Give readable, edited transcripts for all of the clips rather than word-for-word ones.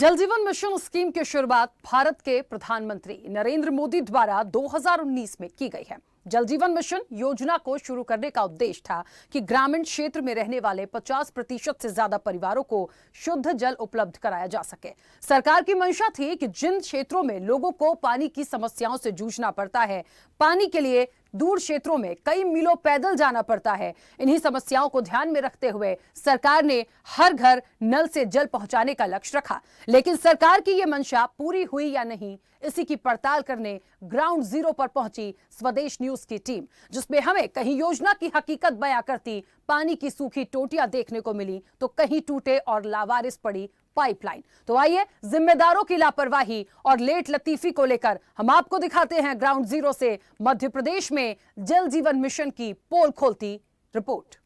जल जीवन mission scheme की शुरुआत भारत के प्रधानमंत्री नरेंद्र मोदी द्वारा 2019 में की गई है। जल जीवन मिशन योजना को शुरू करने का उद्देश्य था कि ग्रामीण क्षेत्र में रहने वाले 50% से ज्यादा परिवारों को शुद्ध जल उपलब्ध कराया जा सके। सरकार की मंशा थी कि जिन क्षेत्रों में लोगों को पानी की समस्याओं से जूझना पड़ता है, पानी के लिए दूर क्षेत्रों में कई मीलों पैदल जाना पड़ता है, इन्हीं समस्याओं को ध्यान में रखते हुए सरकार ने हर घर नल से जल पहुंचाने का लक्ष्य रखा। लेकिन सरकार की यह मंशा पूरी हुई या नहीं, इसी की पड़ताल करने ग्राउंड जीरो पर पहुंची स्वदेश न्यूज की टीम, जिसमें हमें कहीं योजना की हकीकत बयां करती पानी की सूखी टोटियां देखने को मिली तो कहीं टूटे और लावारिस पड़ी पाइपलाइन। तो आइए जिम्मेदारों की लापरवाही और लेट लतीफी को लेकर हम आपको दिखाते हैं ग्राउंड जीरो से मध्य प्रदेश में जल जीवन मिशन की पोल खोलती रिपोर्ट।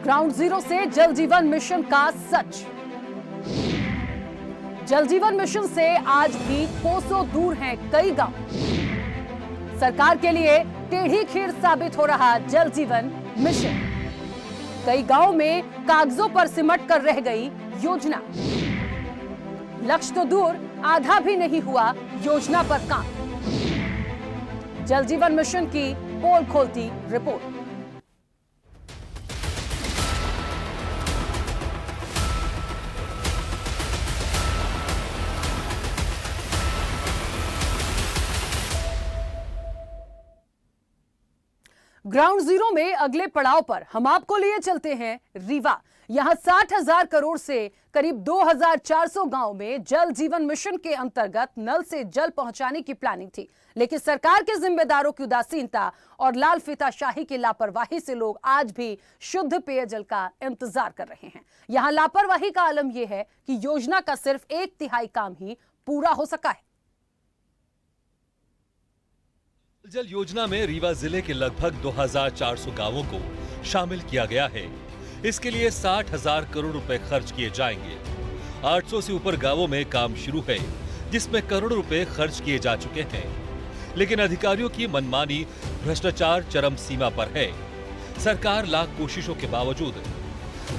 ग्राउंड जीरो से जल जीवन मिशन का सच। जल जीवन मिशन से आज भी कोसों दूर हैं कई गांव। सरकार के लिए टेढ़ी खीर साबित हो रहा जल जीवन मिशन। कई गांवों में कागजों पर सिमट कर रह गई योजना। लक्ष्य तो दूर, आधा भी नहीं हुआ योजना पर काम। जल जीवन मिशन की पोल खोलती रिपोर्ट। ग्राउंड जीरो में अगले पड़ाव पर हम आपको लिए चलते हैं रीवा। यहां 60,000 करोड़ से करीब 2,400 गांव में जल जीवन मिशन के अंतर्गत नल से जल पहुंचाने की प्लानिंग थी, लेकिन सरकार के जिम्मेदारों की उदासीनता और लाल फीताशाही की लापरवाही से लोग आज भी शुद्ध पेयजल का इंतजार कर रहे हैं। यहां लापरवाही का आलम यह है कि योजना का सिर्फ 1/3 काम ही पूरा हो सका है। जल योजना में रीवा जिले के लगभग 2,400 गांवों को शामिल किया गया है। इसके लिए 60,000 करोड़ रुपए खर्च किए जाएंगे। 800 से ऊपर गांवों में काम शुरू है, जिसमें करोड़ों रुपए खर्च किए जा चुके हैं। लेकिन अधिकारियों की मनमानी, भ्रष्टाचार चरम सीमा पर है। सरकार लाख कोशिशों के बावजूद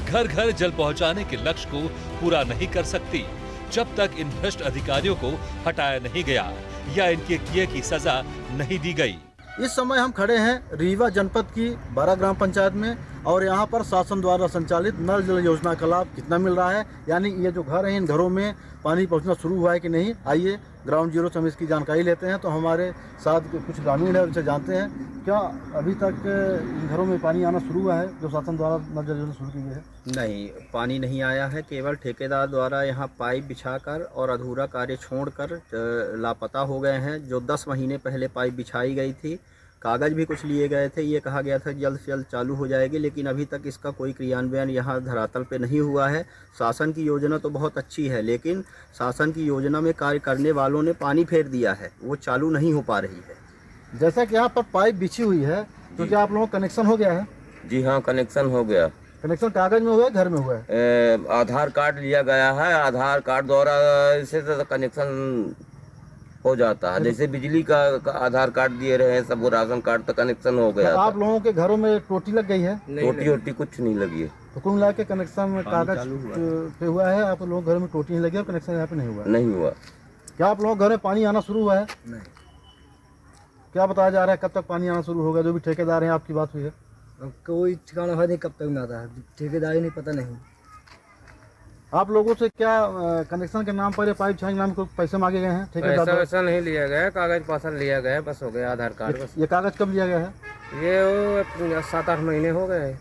घर घर जल पहुंचाने के लक्ष्य को पूरा नहीं कर सकती, जब तक इन भ्रष्ट अधिकारियों को हटाया नहीं गया या इनके किए की सजा नहीं दी गई। इस समय हम खड़े हैं रीवा जनपद की 12 ग्राम पंचायत में और यहाँ पर शासन द्वारा संचालित नल जल योजना का लाभ कितना मिल रहा है, यानी ये जो घर हैं इन घरों में पानी पहुँचना शुरू हुआ है कि नहीं। आइए ग्राउंड जीरो से हम इसकी जानकारी लेते हैं। तो हमारे साथ कुछ ग्रामीण है, उनसे जानते हैं क्या अभी तक इन घरों में पानी आना शुरू हुआ है जो शासन द्वारा नल जल योजना शुरू की गई है? नहीं, पानी नहीं आया है। केवल ठेकेदार द्वारा यहाँ पाइप बिछाकर और अधूरा कार्य छोड़कर लापता हो गए हैं। जो 10 महीने पहले पाइप बिछाई गई थी, कागज भी कुछ लिए गए थे, ये कहा गया था जल्द से जल्द चालू हो जाएगी, लेकिन अभी तक इसका कोई क्रियान्वयन यहाँ धरातल पे नहीं हुआ है। शासन की योजना तो बहुत अच्छी है, लेकिन शासन की योजना में कार्य करने वालों ने पानी फेर दिया है, वो चालू नहीं हो पा रही है। जैसा कि यहाँ पर पाइप बिछी हुई है, तो क्या आप लोगों का कनेक्शन हो गया है? जी हाँ, कनेक्शन हो गया। कनेक्शन कागज में हुआ है, घर में हुआ है? आधार कार्ड लिया गया है। आधार कार्ड द्वारा इसे तो कनेक्शन हो जाता है। जैसे बिजली का आधार कार्ड दिए रहे हैं सब, वो राशन कार्ड तक कनेक्शन हो गया। आप लोगों के घरों में टोटी लग गई है? टोटी कुछ नहीं लगी है। तो कुल मिला के कनेक्शन में कागज पे हुआ है, आप लोगों के घर में टोटी नहीं लगी और कनेक्शन यहाँ पे नहीं हुआ? नहीं हुआ। क्या आप लोगों के घर में पानी आना शुरू हुआ है? नहीं। क्या बताया जा रहा है, कब तक पानी आना शुरू होगा? जो भी ठेकेदार हैं, आपकी बात हुई है? कोई ठिकाना है नहीं कब तक में आता है, ठेकेदार नहीं पता नहीं। आप लोगों से क्या कनेक्शन के नाम पर या पाइप छाने के नाम पर पैसे मांगे गए हैं? ठेकेदार पैसा नहीं लिया गया, कागज पासन लिया गया, बस हो गया आधार कार्ड बस। ये कागज कब लिया गया है? ये 7-8 महीने हो गए।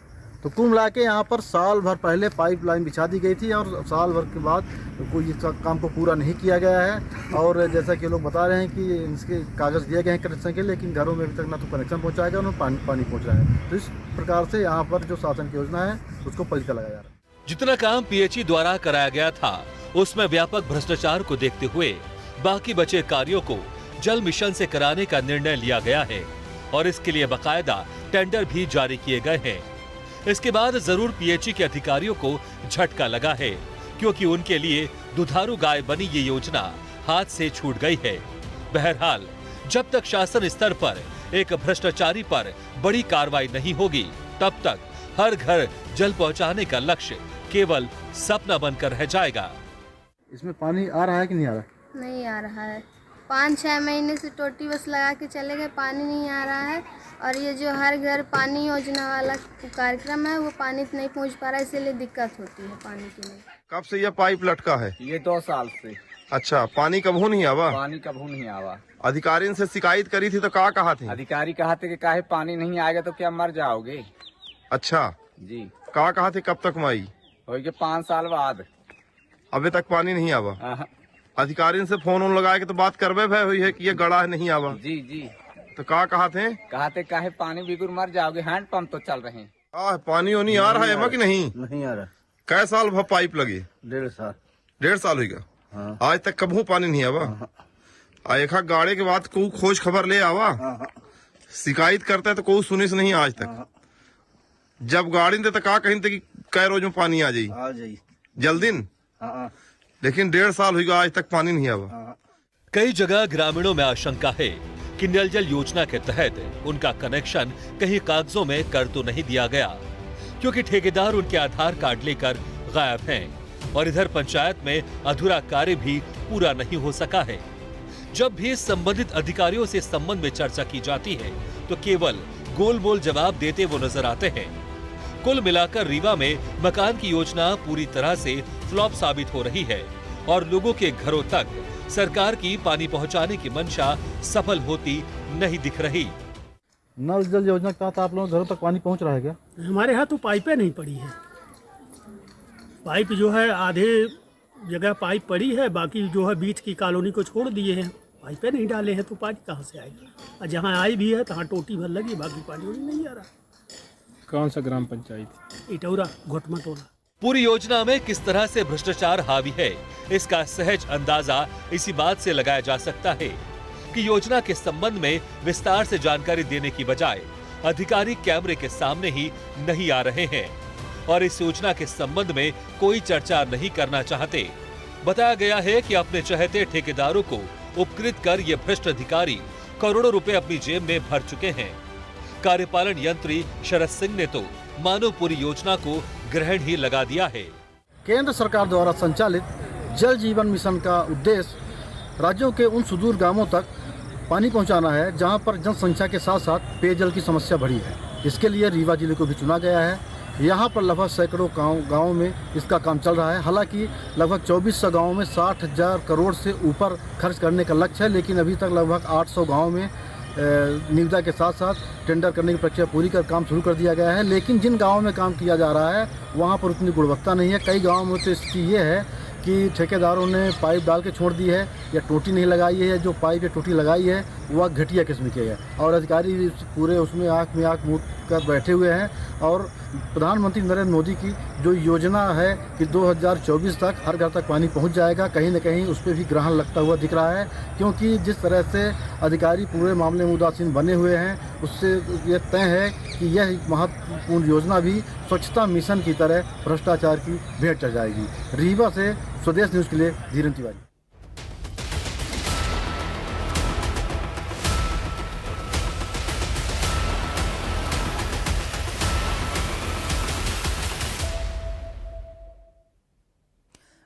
तो कुल मिला के यहाँ पर साल भर पहले पाइप लाइन बिछा दी गई थी और साल भर के बाद कोई इस काम को पूरा नहीं किया गया है। और जैसा कि लोग बता रहे हैं कि इसके कागज़ दिए गए हैं कनेक्शन के, लेकिन घरों में अभी तक ना तो कनेक्शन पहुँचाया गया, ना पानी पहुँच रहा है। तो इस प्रकार से यहाँ पर जो शासन की योजना है उसको पलटा लगाया जा रहा है। जितना काम पीएचई द्वारा कराया गया था, उसमें व्यापक भ्रष्टाचार को देखते हुए बाकी बचे कार्यों को जल मिशन से कराने का निर्णय लिया गया है और इसके लिए बाकायदा टेंडर भी जारी किए गए हैं। इसके बाद जरूर पीएचई के अधिकारियों को झटका लगा है क्योंकि उनके लिए दुधारू गाय बनी ये योजना हाथ से छूट गई है। बहरहाल, जब तक शासन स्तर पर एक भ्रष्टाचारी पर बड़ी कार्रवाई नहीं होगी, तब तक हर घर जल पहुंचाने का लक्ष्य केवल सपना बनकर रह जाएगा। इसमें पानी आ रहा है कि नहीं आ रहा है? नहीं आ रहा है। 5-6 महीने से टोटी बस लगा के चले गए, पानी नहीं आ रहा है। और ये जो हर घर पानी योजना वाला कार्यक्रम है वो पानी नहीं पहुंच पा रहा है, इसीलिए दिक्कत होती है पानी की। नहीं, कब से यह पाइप लटका है? ये 2 साल से। अच्छा, पानी कभू नहीं आवा? पानी कभू नहीं आवा। अधिकारियों से शिकायत करी थी तो कहा थे? अधिकारी कहा थे कि काहे पानी नहीं आएगा तो क्या मर जाओगे। अच्छा जी, कहा थे कब तक माई? हो गए 5 साल बाद, अभी तक पानी नहीं आवा। हाँ। अधिकारियों से फोन लगा के तो बात करवे भय हुई है कि ये गड़ा है नहीं आवा। जी जी, तो कहा थे? कहा थे काहे पानी बिगुर मर जाओगे, हैंड पंप तो चल रहे हैं। पानी नहीं आ रहा है कि नहीं? नहीं आ रहा। कै साल भर पाइप लगे? 1.5 साल। 1.5 साल होगा। हाँ। आज तक कभू पानी नहीं आवा। एक गाड़े के बाद को खोज खबर ले आवा। शिकायत करता है तो कोई सुनी से नहीं आज तक। जब गाड़ी दे तो कहीं थे कि कै रोज में पानी आ जाये जल्दी। लेकिन 1.5 साल हुई आज तक पानी नहीं आवा। कई जगह ग्रामीणों में आशंका है कि नल जल योजना के तहत उनका कनेक्शन कहीं कागजों में कर तो नहीं दिया गया, क्योंकि ठेकेदार उनके आधार कार्ड लेकर गायब हैं और इधर पंचायत में अधूरा कार्य भी पूरा नहीं हो सका है। जब भी संबंधित अधिकारियों से संबंध में चर्चा की जाती है तो केवल गोल मोल जवाब देते वो नजर आते हैं। कुल मिलाकर रीवा में मकान की योजना पूरी तरह से फ्लॉप साबित हो रही है और लोगों के घरों तक सरकार की पानी पहुंचाने की मंशा सफल होती नहीं दिख रही। नल जल योजना के तहत आप लोगों के घरों तक पानी पहुंच रहा है क्या? हमारे यहाँ तो पाइपें नहीं पड़ी है। पाइप जो है आधे जगह पाइप पड़ी है, बाकी जो है बीच की कॉलोनी को छोड़ दिए हैं। पाइपें नहीं डाले हैं तो पानी कहाँ से आएगा? और जहाँ आई भी है तहाँ टोटी भर लगी, बाकी पानी नहीं आ रहा। कौन सा ग्राम पंचायत? इटौरा घोटमा टोला। पूरी योजना में किस तरह से भ्रष्टाचार हावी है, इसका सहज अंदाजा इसी बात से लगाया जा सकता है कि योजना के संबंध में विस्तार से जानकारी देने की बजाय अधिकारी कैमरे के सामने ही नहीं आ रहे हैं और इस योजना के संबंध में कोई चर्चा नहीं करना चाहते। बताया गया है कि अपने चहेते ठेकेदारों को उपकृत कर ये भ्रष्ट अधिकारी करोड़ों रुपए अपनी जेब में भर चुके हैं। कार्यपालन यंत्री शरद सिंह ने तो मानो पूरी योजना को ग्रहण ही लगा दिया है। केंद्र सरकार द्वारा संचालित जल जीवन मिशन का उद्देश्य राज्यों के उन सुदूर गांवों तक पानी पहुंचाना है जहां पर जनसंख्या के साथ साथ पेयजल की समस्या बढ़ी है। इसके लिए रीवा जिले को भी चुना गया है। यहाँ पर लगभग सैकड़ों गाँव में इसका काम चल रहा है। हालांकि लगभग 2400 गाँव में 60,000 करोड़ से ऊपर खर्च करने का लक्ष्य है, लेकिन अभी तक लगभग 800 गाँव में निविदा के साथ साथ टेंडर करने की प्रक्रिया पूरी कर काम शुरू कर दिया गया है। लेकिन जिन गाँवों में काम किया जा रहा है वहाँ पर उतनी गुणवत्ता नहीं है। कई गाँवों में तो स्थिति ये है कि ठेकेदारों ने पाइप डाल के छोड़ दी है या टोटी नहीं लगाई है, या जो पाइप या टोटी लगाई है वह घटिया किस्म की है और अधिकारी पूरे उसमें आँख में आँख मूंद कर बैठे हुए हैं। और प्रधानमंत्री नरेंद्र मोदी की जो योजना है कि 2024 तक हर घर तक पानी पहुंच जाएगा, कहीं न कहीं उस पर भी ग्रहण लगता हुआ दिख रहा है, क्योंकि जिस तरह से अधिकारी पूरे मामले में उदासीन बने हुए हैं उससे यह तय है कि यह महत्वपूर्ण योजना भी स्वच्छता मिशन की तरह भ्रष्टाचार की भेंट चढ़ जाएगी। रीवा से स्वदेश न्यूज़ के लिए धीरेन तिवारी।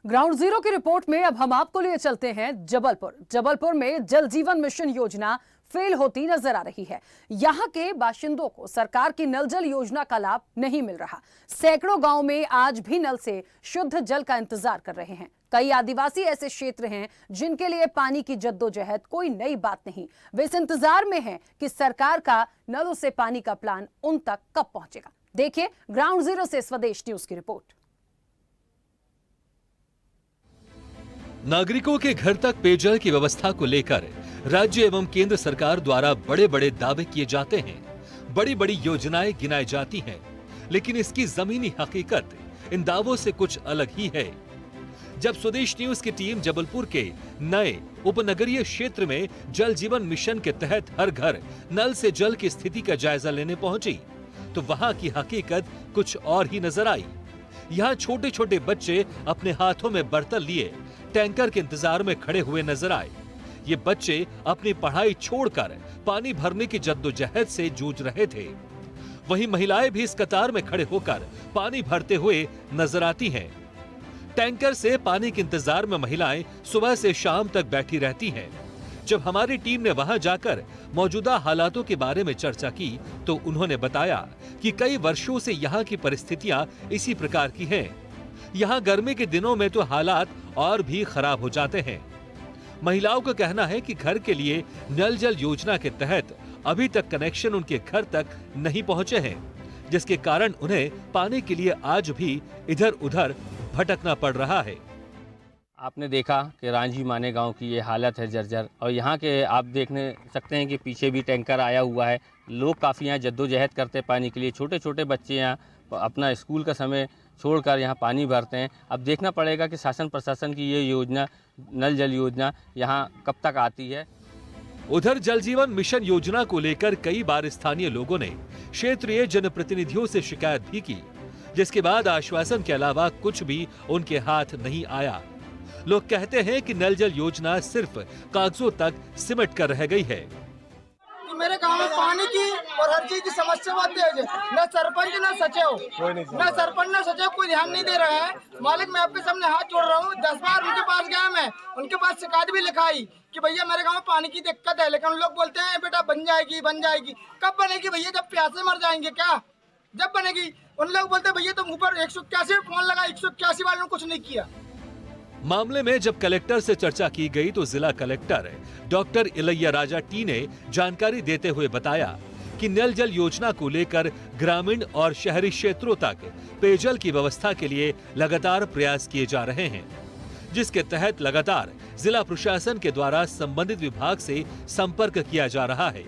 ग्राउंड जीरो की रिपोर्ट में अब हम आपको लिए चलते हैं जबलपुर में जल जीवन मिशन योजना फेल होती नजर आ रही है। यहां के बाशिंदों को सरकार की नल जल योजना का लाभ नहीं मिल रहा। सैकड़ों गांव में आज भी नल से शुद्ध जल का इंतजार कर रहे हैं। कई आदिवासी ऐसे क्षेत्र हैं जिनके लिए पानी की जद्दोजहद कोई नई बात नहीं। वे इस इंतजार में हैं कि सरकार का नलों से पानी का प्लान उन तक कब पहुंचेगा। देखिए ग्राउंड जीरो से स्वदेश न्यूज की रिपोर्ट। नागरिकों के घर तक पेयजल की व्यवस्था को लेकर राज्य एवं केंद्र सरकार द्वारा बड़े बड़े दावे किए जाते हैं, बड़ी बड़ी योजनाएं गिनाई जाती हैं, लेकिन इसकी जमीनी हकीकत इन दावों से कुछ अलग ही है। जब स्वदेश न्यूज की टीम जबलपुर के नए उपनगरीय क्षेत्र में जल जीवन मिशन के तहत हर घर नल से जल की स्थिति का जायजा लेने पहुंची तो वहां की हकीकत कुछ और ही नजर आई। यहाँ छोटे छोटे बच्चे अपने हाथों में बर्तन लिए टैंकर के इंतजार में खड़े हुए नजर आए। ये बच्चे अपनी पढ़ाई छोड़कर पानी भरने की जद्दोजहद से जूझ रहे थे। वहीं महिलाएं भी इस कतार में खड़े होकर पानी भरते हुए नजर आती हैं। टैंकर से पानी के इंतजार में महिलाएं सुबह से शाम तक बैठी रहती हैं। जब हमारी टीम ने वहां जाकर मौजूदा हालातों के बारे में चर्चा की तो उन्होंने बताया कि कई वर्षों से यहाँ की परिस्थितियां इसी प्रकार की हैं। यहाँ गर्मी के दिनों में तो हालात और भी खराब हो जाते हैं। महिलाओं का कहना है कि घर के लिए नल जल योजना के तहत अभी तक कनेक्शन उनके घर तक नहीं पहुंचे हैं, जिसके कारण उन्हें पानी के लिए आज भी इधर उधर भटकना पड़ रहा है। आपने देखा कि रांझी माने गांव की ये हालत है जर्जर, और यहाँ के आप देखने सकते हैं कि पीछे भी टैंकर आया हुआ है। लोग काफ़ी यहाँ जद्दोजहद करते हैं पानी के लिए। छोटे छोटे बच्चे यहाँ अपना स्कूल का समय छोड़कर यहाँ पानी भरते हैं। अब देखना पड़ेगा कि शासन प्रशासन की ये योजना, नल जल योजना, यहाँ कब तक आती है। उधर जल जीवन मिशन योजना को लेकर कई बार स्थानीय लोगों ने क्षेत्रीय जनप्रतिनिधियों से शिकायत भी की, जिसके बाद आश्वासन के अलावा कुछ भी उनके हाथ नहीं आया। लोग कहते हैं कि नल जल योजना सिर्फ कागजों तक सिमट कर रह गई है। मेरे गांव में पानी की और हर चीज की समस्या बहुत तेज है। न सरपंच न सचिव, न सरपंच न सचिव कोई ध्यान नहीं दे रहा है। मालिक, मैं आपके सामने हाथ जोड़ रहा हूँ। 10 बार उनके पास गया मैं, उनके पास शिकायत भी लिखाई कि भैया मेरे गांव में पानी की दिक्कत है, लेकिन उन लोग बोलते हैं बेटा बन जाएगी बन जाएगी। कब बनेगी भैया? जब प्यासे मर जाएंगे क्या? जब बनेगी? उन लोग बोलते भैया तुम ऊपर 181 फोन लगा, 181 वालों ने कुछ नहीं किया। मामले में जब कलेक्टर से चर्चा की गई तो जिला collector doctor Ilaiya Raja T ने जानकारी देते हुए बताया कि नल जल योजना को लेकर ग्रामीण और शहरी क्षेत्रों तक पेयजल की व्यवस्था के लिए लगातार प्रयास किए जा रहे हैं, जिसके तहत लगातार जिला प्रशासन के द्वारा संबंधित विभाग से संपर्क किया जा रहा है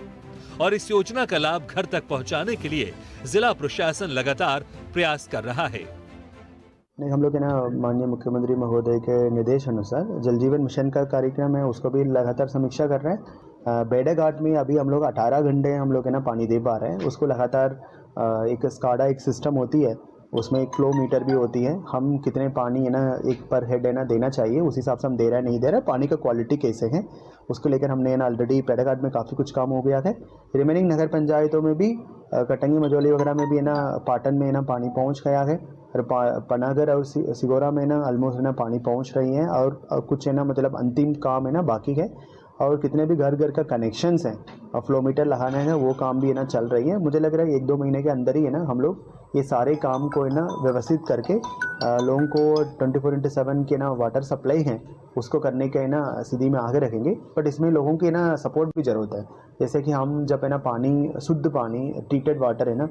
और इस योजना का लाभ घर तक पहुंचाने के लिए जिला प्रशासन लगातार प्रयास कर रहा है। नहीं, हम लोग है ना माननीय मुख्यमंत्री महोदय के निर्देश अनुसार जल जीवन मिशन का कार्यक्रम है, उसको भी लगातार समीक्षा कर रहे हैं। बेड़ा घाट में अभी हम लोग 18 घंटे हम लोग है ना पानी दे पा रहे हैं। उसको लगातार एक स्काडा एक सिस्टम होती है, उसमें एक फ्लो मीटर भी होती है। हम कितने पानी है ना एक पर हेड है ना देना चाहिए, उस हिसाब से हम दे रहे हैं नहीं दे रहे, पानी का क्वालिटी कैसे है उसको लेकर हमने ना ऑलरेडी बेड़ा घाट में काफ़ी कुछ काम हो गया है। रिमेनिंग नगर पंचायतों में भी कटंगी मजौली वगैरह में भी है ना पाटन में ना पानी पहुँच गया है, और पनागर और सिगोरा में ना ऑलमोस्ट है ना पानी पहुंच रही हैं, और कुछ है ना मतलब अंतिम काम है ना बाकी है। और कितने भी घर घर का कनेक्शंस हैं और फ्लो मीटर लगाना है वो काम भी है ना चल रही है। मुझे लग रहा है 1-2 महीने के अंदर ही है ना हम लोग ये सारे काम को है ना व्यवस्थित करके लोगों को 24/7 के ना वाटर सप्लाई हैं उसको करने के है ना सीधी में आगे रखेंगे। बट इसमें लोगों की ना सपोर्ट भी ज़रूरत है। जैसे कि हम जब है ना पानी शुद्ध पानी ट्रीटेड वाटर है ना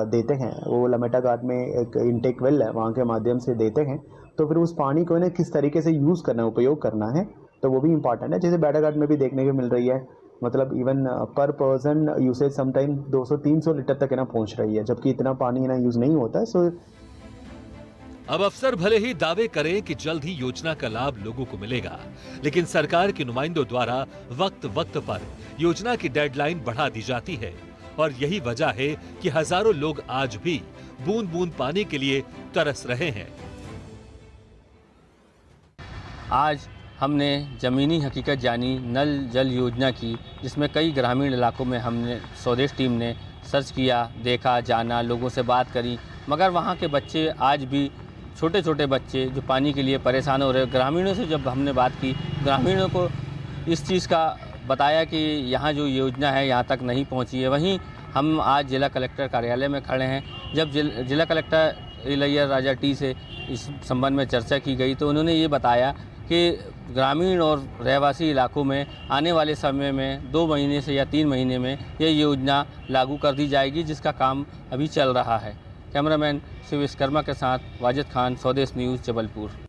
देते हैं, वो लमेटा घाट में एक इनटेक वेल है वहाँ के माध्यम से देते हैं, तो फिर उस पानी को ना किस तरीके से यूज़ करना है, उपयोग करना है, तो वो भी इम्पॉर्टेंट है। जैसे बेड़ा घाट में भी देखने को मिल रही है, मतलब इवन पर पर्सन यूसेज समटाइम 200-300 लीटर तक है ना पहुँच रही है, जबकि इतना पानी ना यूज़ नहीं होता है। सो अब अफसर भले ही दावे करें कि जल्द ही योजना का लाभ लोगों को मिलेगा, लेकिन सरकार के नुमाइंदों द्वारा वक्त वक्त पर योजना की डेडलाइन बढ़ा दी जाती है और यही वजह है कि हजारों लोग आज भी बूंद बूंद पानी के लिए तरस रहे हैं। आज हमने ज़मीनी हकीकत जानी नल जल योजना की, जिसमें कई ग्रामीण इलाकों में हमने स्वदेश टीम ने सर्च किया, देखा, जाना, लोगों से बात करी, मगर वहाँ के बच्चे आज भी छोटे छोटे बच्चे जो पानी के लिए परेशान हो रहे। ग्रामीणों से जब हमने बात की, ग्रामीणों को इस चीज़ का बताया कि यहाँ जो योजना है यहाँ तक नहीं पहुँची है। वहीं हम आज जिला कलेक्टर कार्यालय में खड़े हैं। जब जिला कलेक्टर इलैया राजा टी से इस संबंध में चर्चा की गई तो उन्होंने ये बताया कि ग्रामीण और रहवासी इलाकों में आने वाले समय में 2 महीने से या 3 महीने में यह योजना लागू कर दी जाएगी, जिसका काम अभी चल रहा है। कैमरामैन शिव विश्वकर्मा के साथ वाजिद खान, स्वदेश न्यूज़, जबलपुर।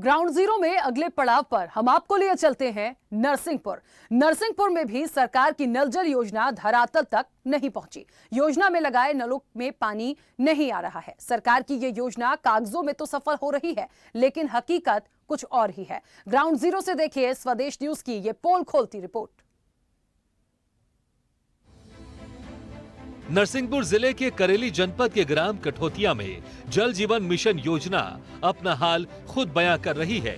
ग्राउंड जीरो में अगले पड़ाव पर हम आपको लिए चलते हैं नरसिंहपुर। नरसिंहपुर में भी सरकार की नल जल योजना धरातल तक नहीं पहुंची। योजना में लगाए नलों में पानी नहीं आ रहा है। सरकार की ये योजना कागजों में तो सफल हो रही है, लेकिन हकीकत कुछ और ही है। ग्राउंड जीरो से देखिए स्वदेश न्यूज की ये पोल खोलती रिपोर्ट। नरसिंहपुर जिले के करेली जनपद के ग्राम कठौतिया में जल जीवन मिशन योजना अपना हाल खुद बयां कर रही है,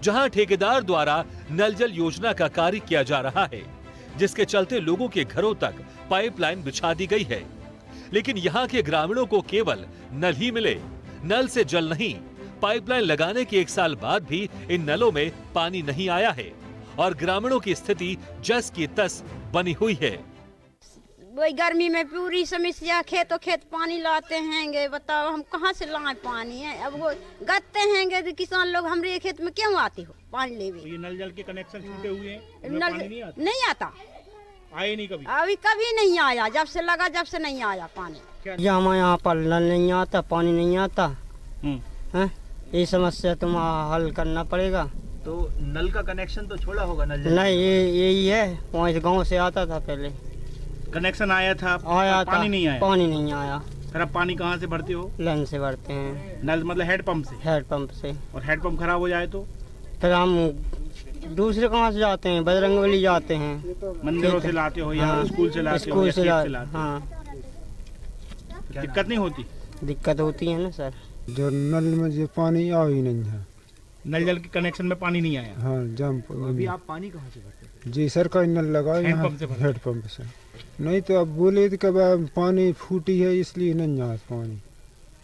जहां ठेकेदार द्वारा नल जल योजना का कार्य किया जा रहा है, जिसके चलते लोगों के घरों तक पाइपलाइन बिछा दी गई है। लेकिन यहां के ग्रामीणों को केवल नल ही मिले, नल से जल नहीं। पाइपलाइन लगाने के 1 साल बाद भी इन नलों में पानी नहीं आया है और ग्रामीणों की स्थिति जस की तस बनी हुई है। वही गर्मी में पूरी समस्या, खेतों खेत पानी लाते हैंगे, बताओ हम कहाँ से लाए पानी है। अब वो गत्ते हैंगे तो किसान लोग हमारे खेत में क्यों आते हो पानी लेवे। तो ये नल जल के कनेक्शन छूटे हुए हैं, नल नहीं आता, आए नहीं कभी, अभी कभी नहीं आया, जब से लगा जब से नहीं आया पानी। हमारे यहाँ पर नल नहीं आता, पानी नहीं आता है, ये समस्या तुम हल करना पड़ेगा। तो नल का कनेक्शन तो छोड़ा होगा नल जल? नहीं, यही है, 5 गांव से आता था पहले, कनेक्शन आया था, पानी नहीं आया, पानी नहीं आया। फिर आप पानी कहाँ से भरते हो? लाइन से भरते हैं। नल मतलब हेडपंप से? हेडपंप से। और हेडपंप खराब हो जाए तो फिर हम दूसरे कहाँ से जाते हैं, बजरंगबली जाते हैं, मंदिरों से लाते हो या स्कूल से लाते हो? हाँ। दिक्कत नहीं होती? दिक्कत होती है ना सर। जो नल में जो पानी आ ही नहीं है, नल जल के कनेक्शन में पानी नहीं आया। हाँ, जंप। अभी आप पानी कहाँ से भरते थे? जी सरकारी नल लगा हेडपंप से। नहीं तो अब बोले तो कब पानी फूटी है इसलिए नहीं आया पानी।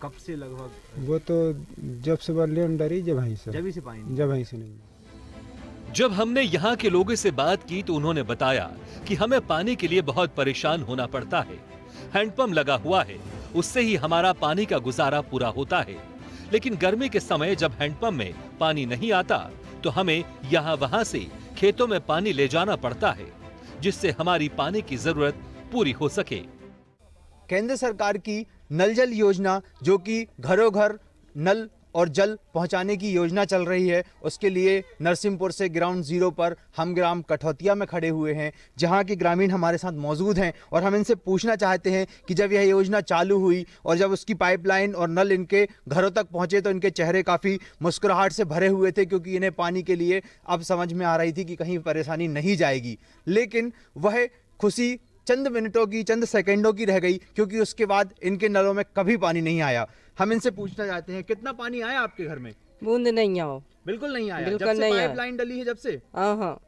कब से लगभग? वो तो जब से लेन डरी जब वहीं से नहीं। जब हमने यहाँ के लोगों से बात की तो उन्होंने बताया कि हमें पानी के लिए बहुत परेशान होना पड़ता है। हैंडपंप लगा हुआ है, उससे ही हमारा पानी का गुजारा पूरा होता है। लेकिन गर्मी के समय जब हैंडपंप में पानी नहीं आता तो हमें यहाँ वहाँ से खेतों में पानी ले जाना पड़ता है, जिससे हमारी पानी की जरूरत पूरी हो सके। केंद्र सरकार की नल जल योजना, जो कि घरों घर नल और जल पहुंचाने की योजना चल रही है, उसके लिए नरसिंहपुर से ग्राउंड जीरो पर हम ग्राम कठौतिया में खड़े हुए हैं, जहां के ग्रामीण हमारे साथ मौजूद हैं और हम इनसे पूछना चाहते हैं कि जब यह योजना चालू हुई और जब उसकी पाइपलाइन और नल इनके घरों तक पहुंचे तो इनके चेहरे काफ़ी मुस्कुराहट से भरे हुए थे, क्योंकि इन्हें पानी के लिए अब समझ में आ रही थी कि कहीं परेशानी नहीं जाएगी। लेकिन वह खुशी चंद मिनटों की, चंद सेकंडों की रह गई, क्योंकि उसके बाद इनके नलों में कभी पानी नहीं आया। हम इनसे पूछना चाहते हैं, कितना पानी आया आपके घर में? बूंद नहीं आओ, बिल्कुल नहीं आया। बिल्कुल जब से नहीं पाइपलाइन डली है, जब से? हाँ।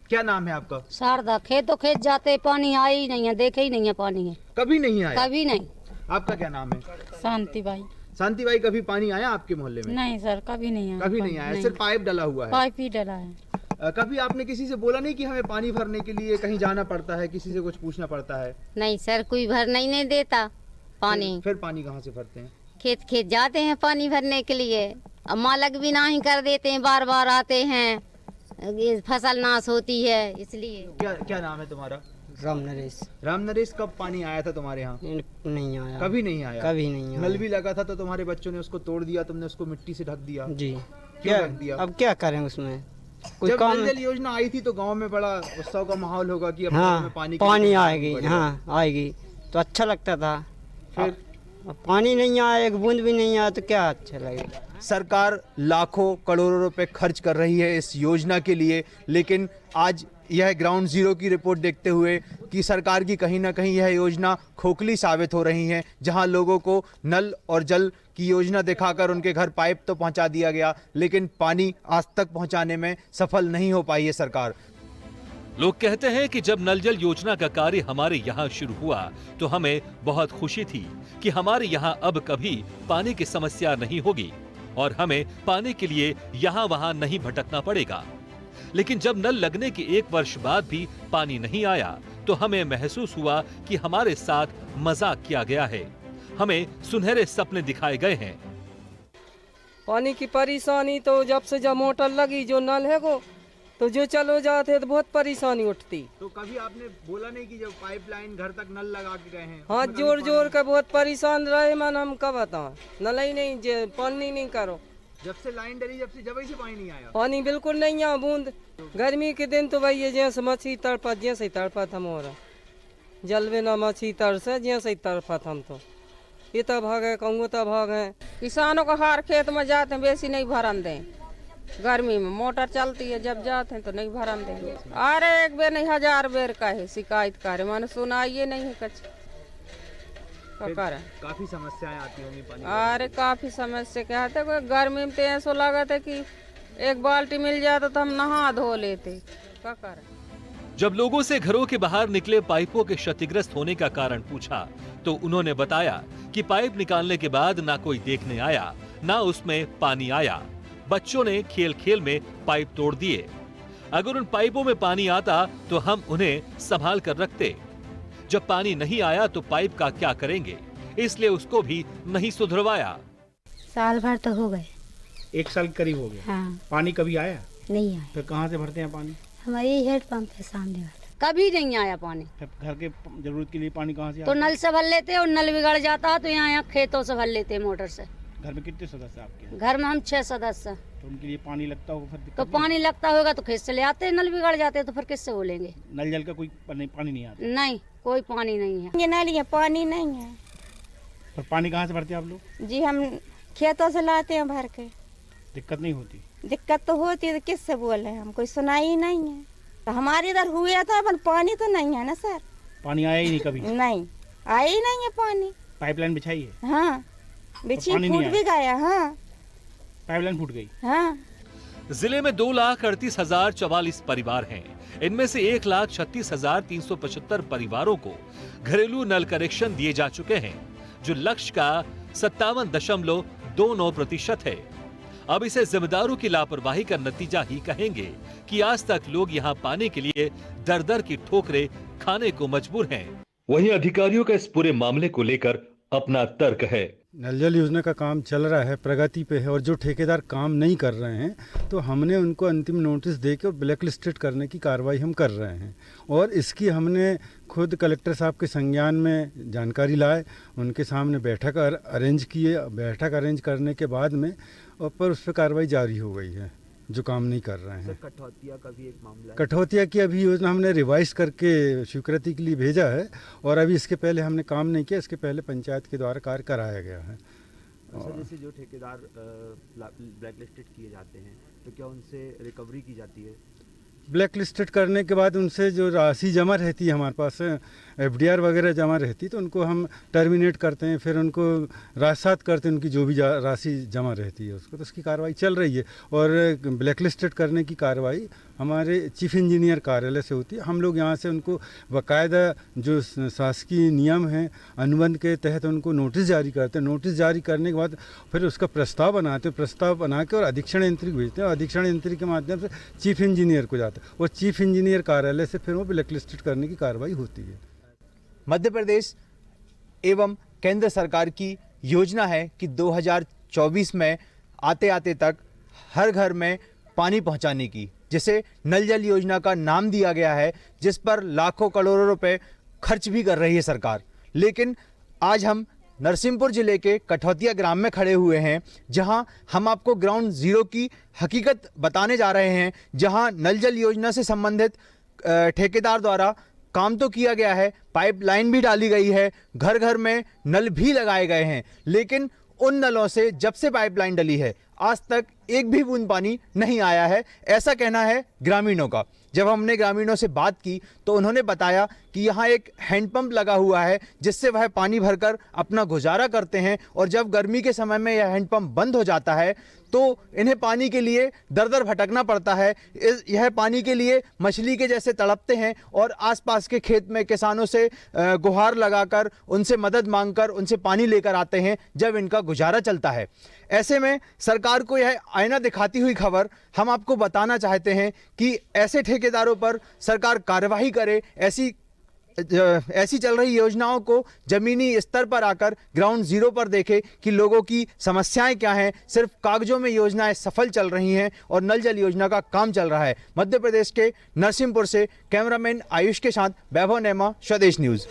क्या नाम है आपका? शारदा। खेतों खेत जाते पानी आया ही नहीं है, देखे ही नहीं है पानी है, कभी नहीं आया? कभी नहीं। आपका क्या नाम है? शांति बाई। शांति बाई, कभी पानी आया आपके मोहल्ले में? नहीं सर, कभी नहीं आया। कभी नहीं आया, सिर्फ पाइप डला हुआ है? पाइप ही डला है। कभी आपने किसी से बोला नहीं कि हमें पानी भरने के लिए कहीं जाना पड़ता है, किसी से कुछ पूछना पड़ता है? नहीं सर, कोई भर नहीं देता पानी। फिर पानी कहाँ से भरते हैं? खेत खेत जाते हैं पानी भरने के लिए, अब मालक भी नहीं कर देते हैं, बार बार आते हैं, ये फसल नाश होती है इसलिए। क्या नाम है तुम्हारा? राम नरेश। राम नरेश, कब पानी आया था तुम्हारे यहाँ? नहीं आया, कभी नहीं आया? कभी नहीं आया। नल भी लगा था तो तुम्हारे बच्चों ने उसको तोड़ दिया, तुमने उसको मिट्टी से ढक दिया? जी। क्यों ढक दिया? अब क्या करें उसमें, जब नल जल योजना आई थी तो गांव में बड़ा उत्सव का माहौल होगा कि अब हाँ, पानी आएगी। हाँ आएगी तो अच्छा लगता था। फिर पानी नहीं आया, एक बूंद भी नहीं आया तो क्या अच्छा लगेगा। सरकार लाखों करोड़ों रुपए खर्च कर रही है इस योजना के लिए, लेकिन आज यह ग्राउंड जीरो की रिपोर्ट देखते हुए कि सरकार की कहीं ना कहीं यह योजना खोखली साबित हो रही है, जहां लोगों को नल और जल की योजना दिखाकर उनके घर पाइप तो पहुंचा दिया गया, लेकिन पानी आज तक पहुंचाने में सफल नहीं हो पाई है सरकार। लोग कहते हैं कि जब नल जल योजना का कार्य हमारे यहाँ शुरू हुआ तो हमें बहुत खुशी थी कि हमारे यहाँ अब कभी पानी की समस्या नहीं होगी और हमें पानी के लिए यहाँ वहाँ नहीं भटकना पड़ेगा। लेकिन जब नल लगने के 1 वर्ष बाद भी पानी नहीं आया तो हमें महसूस हुआ कि हमारे साथ मजाक किया गया है, हमें सुनहरे सपने दिखाए गए हैं। पानी की परेशानी तो जब मोटर लगी, जो नल है वो तो जो चलो जाते तो बहुत परेशानी उठती। तो कभी आपने बोला नहीं कि जब पाइपलाइन घर तक नल लगा के गए हैं? हाँ, जोर जोर का बहुत परेशान रहे, मन हम कब बताएं, नल ही नहीं, पानी नहीं करो। जब से लाइन डली जब से पानी नहीं आया। पानी बिल्कुल नहीं आ बूंद। गर्मी के दिन तो भाई ये जैसे मछली तड़पा जैसे तड़पा था मोरा जल बिना मछली तरस जैसे तड़पा था हम तो ये तो भाग है कहूँ तो भाग है। किसानों को हर खेत में जाते हैं बेसी नहीं भरन दें। गर्मी में मोटर चलती है जब जाते हैं तो नहीं भरन देंगे। अरे एक बेर नहीं 1000 बेर का है शिकायत करे मैंने सुनाइए नहीं है कुछ काफी समस्याएं आती होंगी पानी। अरे काफी समस्या क्या है कोई गर्मी में तो ऐसा लगा था कि एक बाल्टी मिल जाता तो हम नहा धो लेते। क्या करें। जब लोगों से घरों के बाहर निकले पाइपों के क्षतिग्रस्त होने का कारण पूछा तो उन्होंने बताया कि पाइप निकालने के बाद ना कोई देखने आया ना उसमें पानी आया। बच्चों ने खेल खेल में पाइप तोड़ दिए। अगर उन पाइपों में पानी आता तो हम उन्हें संभाल कर रखते। जब पानी नहीं आया तो पाइप का क्या करेंगे, इसलिए उसको भी नहीं सुधरवाया। साल भर तो हो गए। 1 साल करीब हो गया। हाँ। पानी कभी आया नहीं आया। फिर कहाँ से भरते हैं पानी? हमारे हेड पंप है सामने वाला। कभी नहीं आया पानी। घर के जरूरत के लिए पानी कहाँ से तो नल से भर लेते और नल बिगड़ जाता तो यहाँ खेतों से भर लेते मोटर से। घर में कितने सदस्य आपके? घर में हम 6 सदस्य। तो उनके लिए पानी लगता होगा फिर तो पानी लगता होगा तो खेत से ले आते, नल बिगड़ जाते तो फिर किससे बोलेंगे। नल जल का कोई पानी नहीं आता? नहीं कोई पानी नहीं है। ये नल है पानी नहीं है। पर पानी कहाँ से भरते हैं आप लोग? जी हम खेतों से लाते हैं भर के। दिक्कत नहीं होती? दिक्कत तो होती है तो किससे बोले हम, कोई सुनाई ही नहीं है। तो हमारे इधर हुआ था पर पानी तो नहीं है ना सर। पानी आया ही नहीं कभी? नहीं आया ही नहीं है पानी। पाइपलाइन बिछाई है? हाँ बिछी तो फूट भी गया। हाँ पाइपलाइन फूट गई। हाँ। जिले में 2,38,044 परिवार हैं। इनमें से 1,36,375 परिवारों को घरेलू नल कनेक्शन दिए जा चुके हैं, जो लक्ष्य का 57.29% है। अब इसे जिम्मेदारों की लापरवाही का नतीजा ही कहेंगे कि आज तक लोग यहां पाने के लिए दर दर की ठोकरें खाने को मजबूर हैं। वहीं अधिकारियों का इस पूरे मामले को लेकर अपना तर्क है। नल जल योजना का काम चल रहा है, प्रगति पे है, और जो ठेकेदार काम नहीं कर रहे हैं तो हमने उनको अंतिम नोटिस देकर और ब्लैक लिस्टेड करने की कार्रवाई हम कर रहे हैं। और इसकी हमने खुद कलेक्टर साहब के संज्ञान में जानकारी लाए, उनके सामने बैठक अरेंज किए। बैठक अरेंज करने के बाद में और पर उस पर कार्रवाई जारी हो गई है जो काम नहीं कर रहे हैं। कठौतिया का भी एक मामला है। कठौतिया की अभी योजना हमने रिवाइज करके स्वीकृति के लिए भेजा है और अभी इसके पहले हमने काम नहीं किया, इसके पहले पंचायत के द्वारा कार्य कराया गया है। जैसे जो ठेकेदार ब्लैक लिस्टेड किए जाते हैं तो क्या उनसे रिकवरी की जाती है? ब्लैक लिस्टेड करने के बाद उनसे जो राशि जमा रहती है हमारे पास, FDR वगैरह जमा रहती तो उनको हम टर्मिनेट करते हैं, फिर उनको राजसात करते हैं, उनकी जो भी राशि जमा रहती है उसको। तो उसकी कार्रवाई चल रही है और ब्लैक लिस्टेड करने की कार्रवाई हमारे चीफ इंजीनियर कार्यालय से होती है। हम लोग यहाँ से उनको बाकायदा जो शासकीय नियम हैं अनुबंध के तहत उनको नोटिस जारी करते हैं। नोटिस जारी करने के बाद फिर उसका प्रस्ताव बनाते हैं, प्रस्ताव बना के और अधीक्षण यंत्री को भेजते हैं और अधीक्षण यंत्री के माध्यम से चीफ इंजीनियर को जाता है और चीफ इंजीनियर कार्यालय से फिर वो ब्लैक लिस्टेड करने की कार्रवाई होती है। मध्य प्रदेश एवं केंद्र सरकार की योजना है कि 2024 में आते आते तक हर घर में पानी पहुंचाने की, जिसे नल जल योजना का नाम दिया गया है, जिस पर लाखों करोड़ों रुपए खर्च भी कर रही है सरकार। लेकिन आज हम नरसिंहपुर जिले के कठौतिया ग्राम में खड़े हुए हैं, जहां हम आपको ग्राउंड जीरो की हकीकत बताने जा रहे हैं, जहां नल जल योजना से संबंधित ठेकेदार द्वारा काम तो किया गया है, पाइपलाइन भी डाली गई है, घर घर में नल भी लगाए गए हैं, लेकिन उन नलों से जब से पाइपलाइन डली है आज तक एक भी बूंद पानी नहीं आया है, ऐसा कहना है ग्रामीणों का। जब हमने ग्रामीणों से बात की तो उन्होंने बताया कि यहाँ एक हैंडपंप लगा हुआ है जिससे वह पानी भरकर अपना गुजारा करते हैं, और जब गर्मी के समय में यह हैंडपंप बंद हो जाता है तो इन्हें पानी के लिए दर दर भटकना पड़ता है। यह पानी के लिए मछली के जैसे तड़पते हैं और आसपास के खेत में किसानों से गुहार लगाकर उनसे मदद मांगकर उनसे पानी लेकर आते हैं जब इनका गुजारा चलता है। ऐसे में सरकार को यह आईना दिखाती हुई खबर हम आपको बताना चाहते हैं कि ऐसे ठेकेदारों पर सरकार कार्यवाही करे, ऐसी चल रही योजनाओं को जमीनी स्तर पर आकर ग्राउंड जीरो पर देखे कि लोगों की समस्याएं क्या हैं। सिर्फ कागजों में योजनाएं सफल चल रही हैं और नल जल योजना का काम चल रहा है। मध्य प्रदेश के नरसिंहपुर से कैमरामैन आयुष के साथ वैभव नेमा, स्वदेश न्यूज।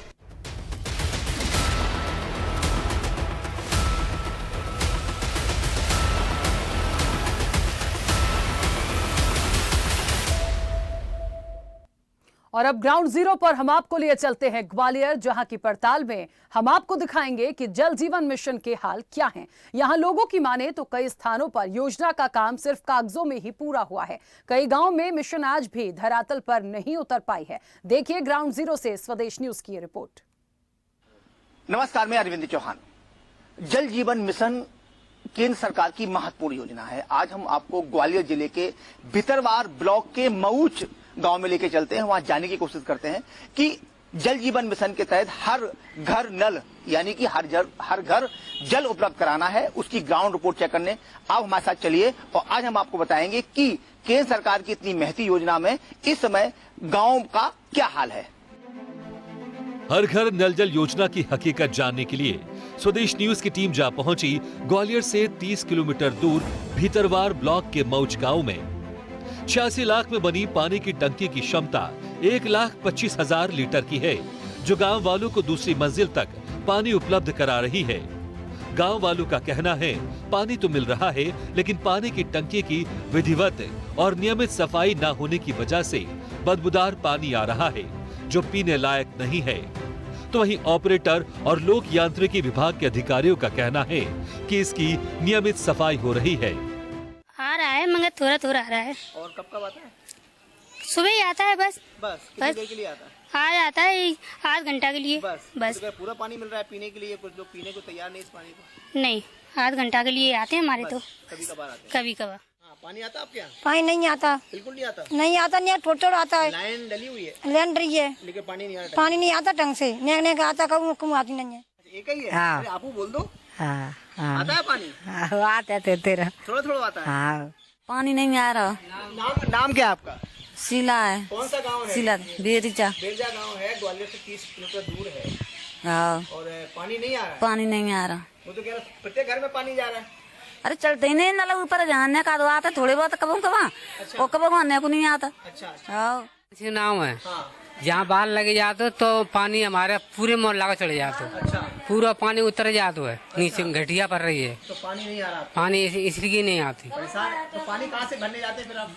अब ग्राउंड जीरो पर हम आपको लिए चलते हैं ग्वालियर, जहां की पड़ताल में हम आपको दिखाएंगे कि जल जीवन मिशन के हाल क्या हैं। यहां लोगों की माने तो कई स्थानों पर योजना का काम सिर्फ कागजों में ही पूरा हुआ है। कई गांवों में मिशन आज भी धरातल पर नहीं उतर पाई है। देखिए ग्राउंड जीरो से स्वदेश न्यूज की रिपोर्ट। नमस्कार, मैं अरविंद चौहान। जल जीवन मिशन केंद्र सरकार की महत्वपूर्ण योजना है। आज हम आपको ग्वालियर जिले के भितरवार ब्लॉक के मऊच गांव में लेके चलते हैं। वहां जाने की कोशिश करते हैं कि जल जीवन मिशन के तहत हर घर नल यानी कि हर घर जल उपलब्ध कराना है, उसकी ग्राउंड रिपोर्ट चेक करने आप हमारे साथ चलिए और आज हम आपको बताएंगे कि केंद्र सरकार की इतनी महती योजना में इस समय गांव का क्या हाल है। हर घर नल जल योजना की हकीकत जानने के लिए स्वदेश न्यूज की टीम जा पहुंची ग्वालियर से 30 किलोमीटर दूर भितरवार ब्लॉक के मऊच गांव में। 86 लाख में बनी पानी की टंकी की क्षमता 1,25,000 लीटर की है, जो गांव वालों को दूसरी मंजिल तक पानी उपलब्ध करा रही है। गांव वालों का कहना है पानी तो मिल रहा है, लेकिन पानी की टंकी की विधिवत और नियमित सफाई न होने की वजह से बदबूदार पानी आ रहा है, जो पीने लायक नहीं है। तो वहीं ऑपरेटर और लोक यांत्रिकी विभाग के अधिकारियों का कहना है कि इसकी नियमित सफाई हो रही है। आ रहा है मगर थोड़ा थोड़ा आ रहा है। और कब आता है? सुबह ही आता है बस कितनी देर के लिए आता है? आ जाता है आध घंटा के लिए बस। तो पूरा पानी मिल रहा है पीने के लिए? कुछ लोग पीने को तैयार नहीं इस पानी को। नहीं, आध घंटा के लिए आते हैं हमारे तो कभी कभार आते हैं। कभी कभार। पानी आता आपके यहाँ? पानी नहीं आता, बिल्कुल नहीं आता। नहीं आता, नहीं थोड़ा थोड़ा आता है। लाइन डली हुई है, लाइन रही है, लेकिन पानी नहीं आता। पानी नहीं आता ढंग से, नेक नेक आता, कहूँ आती नहीं है। एक ही है? हाँ। अरे आपको बोल दो। हाँ, आता है पानी? आता है तेरा थोड़ा थोड़ा आता है। हाँ, पानी नहीं आ रहा। नाम क्या है आपका? शीला है। कौन सा गांव है? शीला बेरिचा गांव है, ग्वालियर से 30 किलोमीटर दूर है। हाँ। और पानी नहीं आ रहा? पानी नहीं आ रहा। वो तो कह रहा प्रत्येक घर में पानी जा रहा है। अरे चलते ही नहीं, नल ऊपर जाने का आता थोड़े बहुत कबो वो कबो आने को नहीं आता। अच्छा नाम है, जहाँ बाल लगे जाते तो पानी हमारे पूरे मोहल्ला का चढ़ जाता, पूरा पानी उतर जाता है, नीचे घटिया पड़ रही है। तो पानी नहीं आ रहा? पानी इसलिए नहीं आती। तो पानी कहाँ से भरने जाते फिर आप?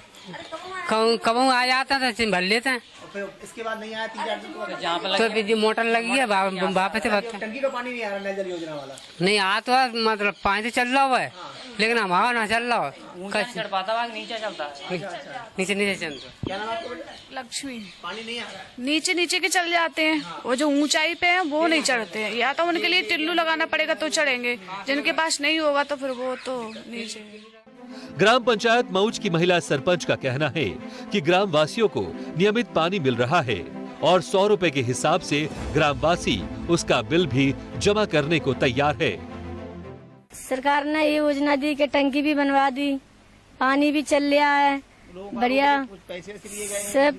कबू आ जाता था भर लेते हैं, फिर इसके बाद नहीं आया 3-4 दिन तो बिजली मोटर लगी है वापस से भरते। टंकी का पानी नहीं आ रहा नल जल योजना वाला? नहीं आ तो मतलब पानी तो चल रहा हुआ है, लेकिन हमारा ना चल रहा है, नीचे चलता है, नीचे नीचे चलता। क्या नाम आपका? लक्ष्मी। पानी नहीं आ रहा? नीचे नीचे के चल जाते हैं, वो जो ऊंचाई पे हैं वो नहीं चढ़ते हैं, या तो उनके लिए टिल्लू लगाना पड़ेगा तो चढ़ेंगे, जिनके पास नहीं होगा तो फिर वो तो नीचे। ग्राम पंचायत मऊच की महिला सरपंच का कहना है कि ग्राम वासियों को नियमित पानी मिल रहा है और 100 रुपए के हिसाब से ग्रामवासी उसका बिल भी जमा करने को तैयार है। सरकार ने ये योजना दी कि टंकी भी बनवा दी, पानी भी चल रहा है बढ़िया। सब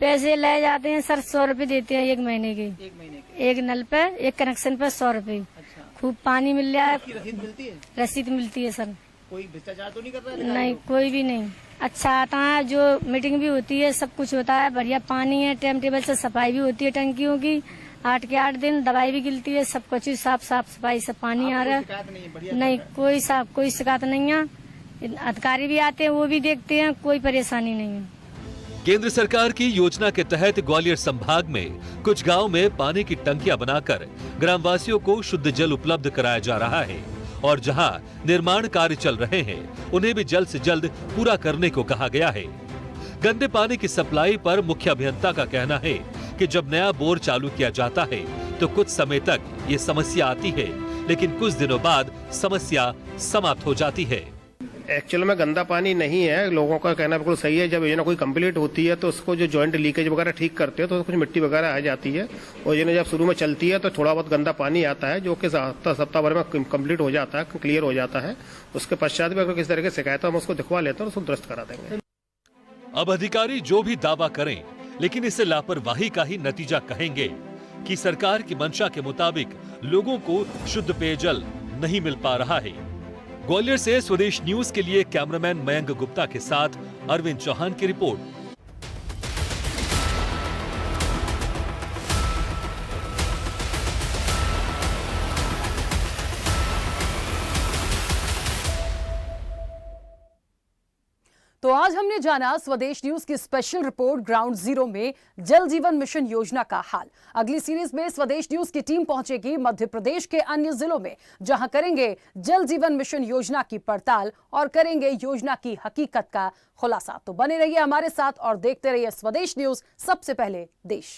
पैसे ले जाते हैं सर, 100 रुपए देते हैं एक महीने के, एक नल पे एक कनेक्शन पे 100 रुपए। खूब पानी मिल रहा है। रसीद मिलती है सर। कोई भ्रष्टाचार तो नहीं कर रहा है? नहीं, कोई भी नहीं। अच्छा आता है, जो मीटिंग भी होती है, सब कुछ होता है, बढ़िया पानी है, टाइम टेबल से सफाई भी होती है टंकियों की, 8 के 8 दिन दवाई भी गिलती है, सब कुछ साफ सफाई से पानी आ रहा है। नहीं, कोई शिकायत नहीं है। अधिकारी भी आते हैं, वो भी देखते हैं, कोई परेशानी नहीं है। केंद्र सरकार की योजना के तहत ग्वालियर संभाग में कुछ गांव में पानी की टंकियां बनाकर ग्रामवासियों को शुद्ध जल उपलब्ध कराया जा रहा है और जहां निर्माण कार्य चल रहे हैं उन्हें भी जल्द से जल्द पूरा करने को कहा गया है। गंदे पानी की सप्लाई पर मुख्य अभियंता का कहना है कि जब नया बोर चालू किया जाता है तो कुछ समय तक ये समस्या आती है, लेकिन कुछ दिनों बाद समस्या समाप्त हो जाती है। एक्चुअल में गंदा पानी नहीं है, लोगों का कहना बिल्कुल सही है। जब योजना कोई कंप्लीट होती है तो उसको जो जॉइंट लीकेज वगैरह ठीक करते हैं तो कुछ मिट्टी वगैरह आ जाती है, और योजना जब शुरू में चलती है तो थोड़ा बहुत गंदा पानी आता है, जो कि सप्ताह भर में कंप्लीट हो जाता है, क्लियर हो जाता है। उसके पश्चात भी अगर किस तरह की शिकायत हम उसको दिखवा लेते हैं और उसको दुरुस्त करा देंगे। अब अधिकारी जो भी दावा करें, लेकिन इसे लापरवाही का ही नतीजा कहेंगे कि सरकार की मंशा के मुताबिक लोगों को शुद्ध पेयजल नहीं मिल पा रहा है। ग्वालियर से स्वदेश न्यूज के लिए कैमरामैन मयंक गुप्ता के साथ अरविंद चौहान की रिपोर्ट। तो आज हमने जाना स्वदेश न्यूज की स्पेशल रिपोर्ट ग्राउंड जीरो में जल जीवन मिशन योजना का हाल। अगली सीरीज में स्वदेश न्यूज की टीम पहुंचेगी मध्य प्रदेश के अन्य जिलों में, जहां करेंगे जल जीवन मिशन योजना की पड़ताल और करेंगे योजना की हकीकत का खुलासा। तो बने रहिए हमारे साथ और देखते रहिए स्वदेश न्यूज, सबसे पहले देश।